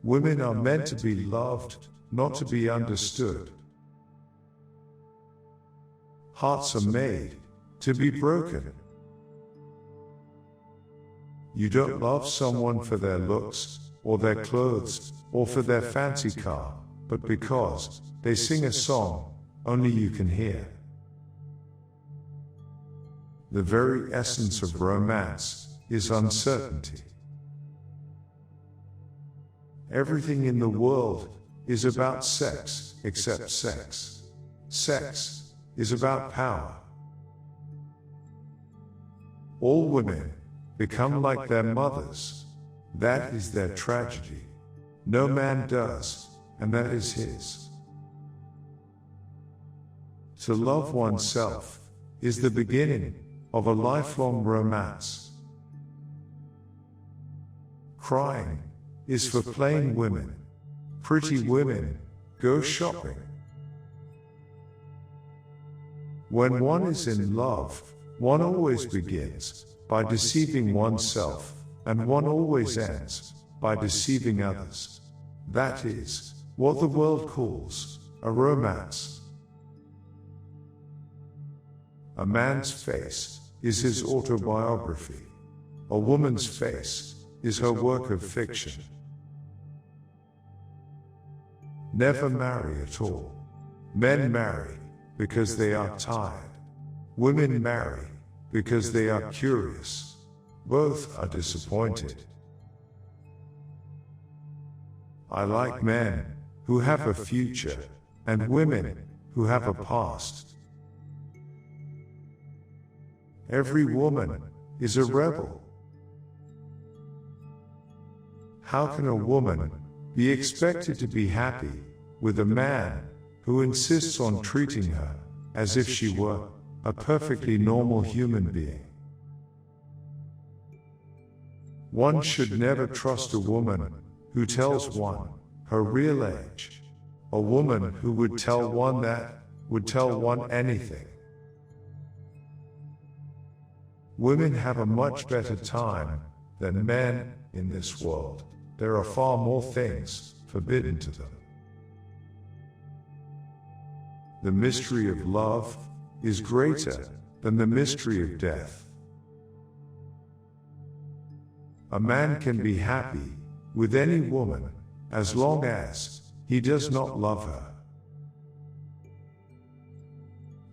Women are meant to be loved, not to be understood. Hearts are made to be broken. You don't love someone for their looks, or their clothes, or for their fancy car, but because they sing a song only you can hear. The very essence of romance is uncertainty. Everything in the world is about sex, except sex. Sex is about power. All women become like their mothers. That is their tragedy. No man does, and that is his. To love oneself is the beginning of a lifelong romance. Crying is for plain women. Pretty women go shopping. When one is in love, one always begins by deceiving oneself, and one always ends by deceiving others. That is what the world calls a romance. A man's face is his autobiography. A woman's face is her work of fiction. Never marry at all. Men marry because they are tired. Women marry because they are curious. Both are disappointed. I like men who have a future and women who have a past. Every woman is a rebel. How can a woman be expected to be happy with a man who insists on treating her as if she were a perfectly normal human being? One should never trust a woman who tells one her real age. A woman who would tell one that would tell one anything. Women have a much better time than men in this world. There are far more things forbidden to them. The mystery of love is greater than the mystery of death. A man can be happy with any woman as long as he does not love her.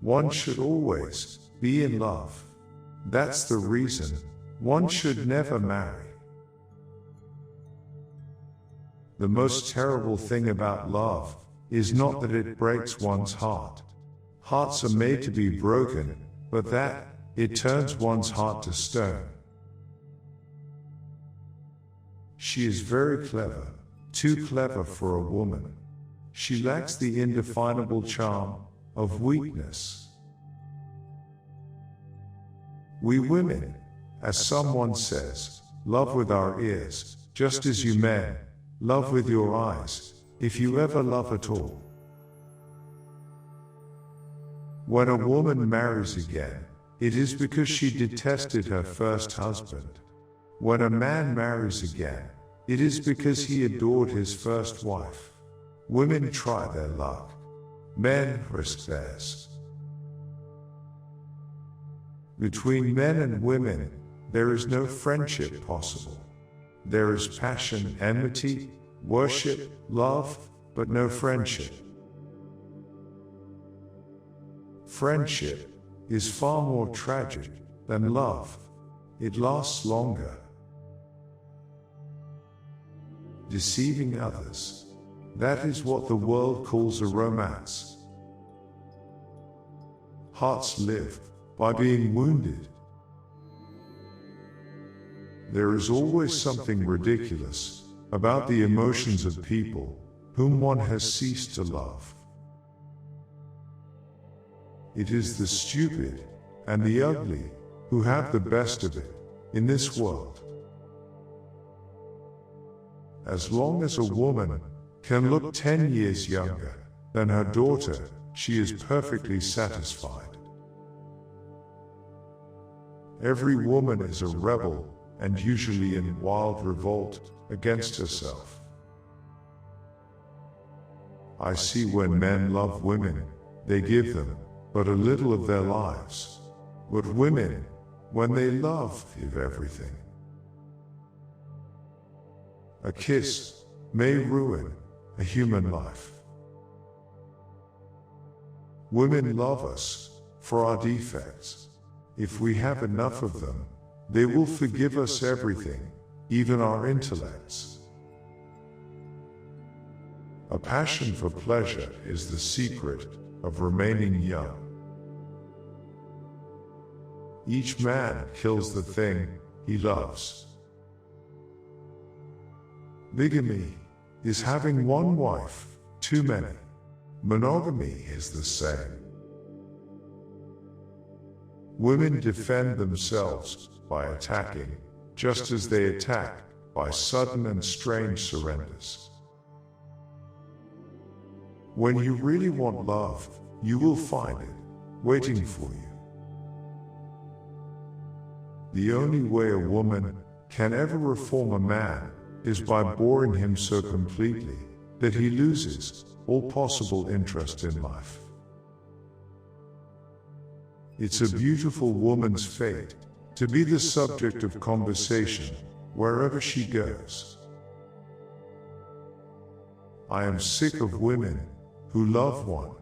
One should always be in love. That's the reason one should never marry. The most terrible thing about love is not that it breaks one's heart. Hearts are made to be broken, but that it turns one's heart to stone. She is very clever, too clever for a woman. She lacks the indefinable charm of weakness. We women, as someone says, love with our ears, just as you men love with your eyes, if you ever love at all. When a woman marries again, it is because she detested her first husband. When a man marries again, it is because he adored his first wife. Women try their luck. Men risk theirs. Between men and women, there is no friendship possible. There is passion, enmity, worship, love, but no friendship. Friendship is far more tragic than love. It lasts longer. Deceiving others. That is what the world calls a romance. Hearts live by being wounded. There is always something ridiculous about the emotions of people whom one has ceased to love. It is the stupid and the ugly who have the best of it in this world. As long as a woman can look 10 years younger than her daughter, she is perfectly satisfied. Every woman is a rebel, and usually in wild revolt against herself. I see when men love women, they give them but a little of their lives. But women, when they love, give everything. A kiss may ruin a human life. Women love us for our defects. If we have enough of them, they will forgive us everything, even our intellects. A passion for pleasure is the secret of remaining young. Each man kills the thing he loves. Bigamy is having one wife too many. Monogamy is the same. Women defend themselves by attacking, just as they attack by sudden and strange surrenders. When you really want love, you will find it, waiting for you. The only way a woman can ever reform a man is by boring him so completely that he loses all possible interest in life. It's a beautiful woman's fate to be the subject of conversation wherever she goes. I am sick of women who love one.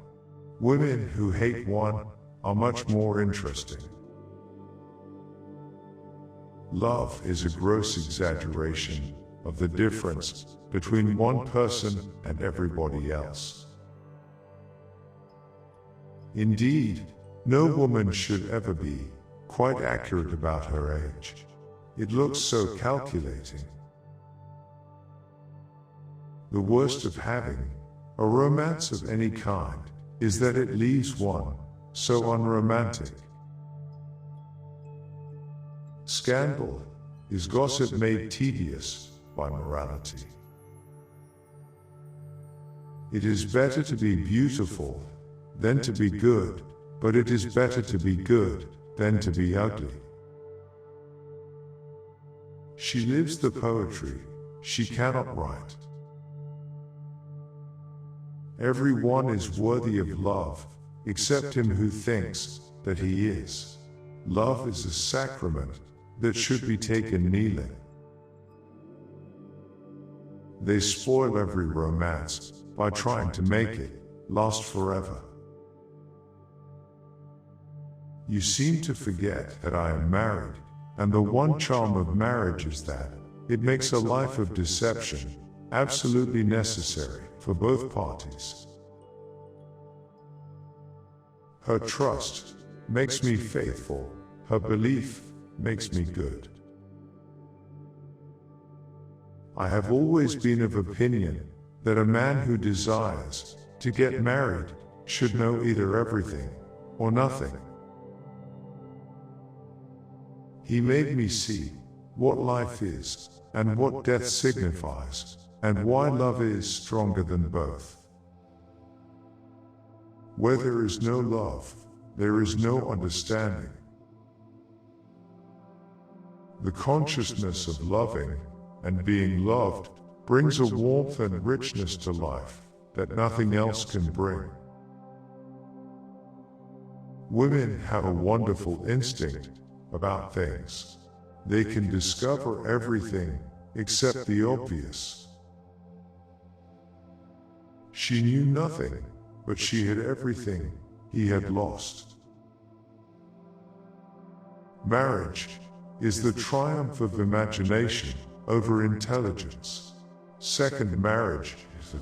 Women who hate one are much more interesting. Love is a gross exaggeration of the difference between one person and everybody else. Indeed, no woman should ever be quite accurate about her age. It looks so calculating. The worst of having a romance of any kind is that it leaves one so unromantic. Scandal is gossip made tedious by morality. It is better to be beautiful than to be good, but it is better to be good than to be ugly. She lives the poetry she cannot write. Everyone is worthy of love, except him who thinks that he is. Love is a sacrament that should be taken kneeling. They spoil every romance by trying to make it last forever. You seem to forget that I am married, and the one charm of marriage is that it makes a life of deception absolutely necessary for both parties. Her trust makes me faithful, her belief makes me good. I have always been of opinion that a man who desires to get married should know either everything or nothing. He made me see what life is and what death signifies, and why love is stronger than both. Where there is no love, there is no understanding. The consciousness of loving and being loved brings a warmth and richness to life that nothing else can bring. Women have a wonderful instinct about things. They can discover everything except the obvious. She knew nothing, but she had everything he had lost. Marriage is the triumph of imagination over intelligence. Second marriage is the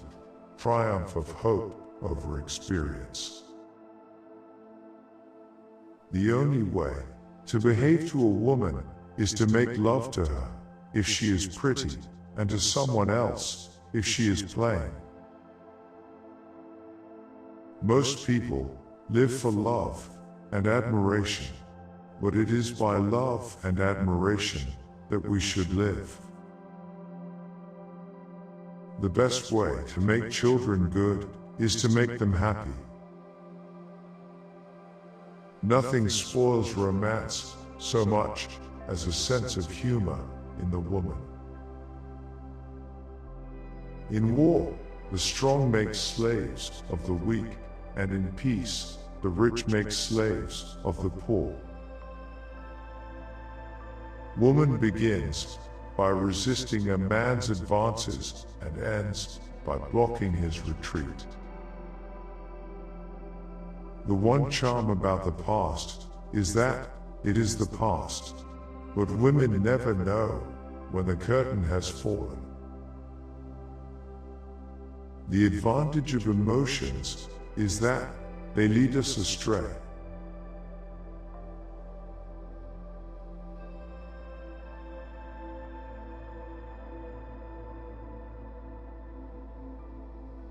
triumph of hope over experience. The only way to behave to a woman is to make love to her if she is pretty, and to someone else if she is plain. Most people live for love and admiration, but it is by love and admiration that we should live. The best way to make children good is to make them happy. Nothing spoils romance so much as a sense of humor in the woman. In war, The strong make slaves of the weak, and in peace, the rich make slaves of the poor. Woman begins by resisting a man's advances and ends by blocking his retreat. The one charm about the past is that it is the past, but women never know when the curtain has fallen. The advantage of emotions is that they lead us astray.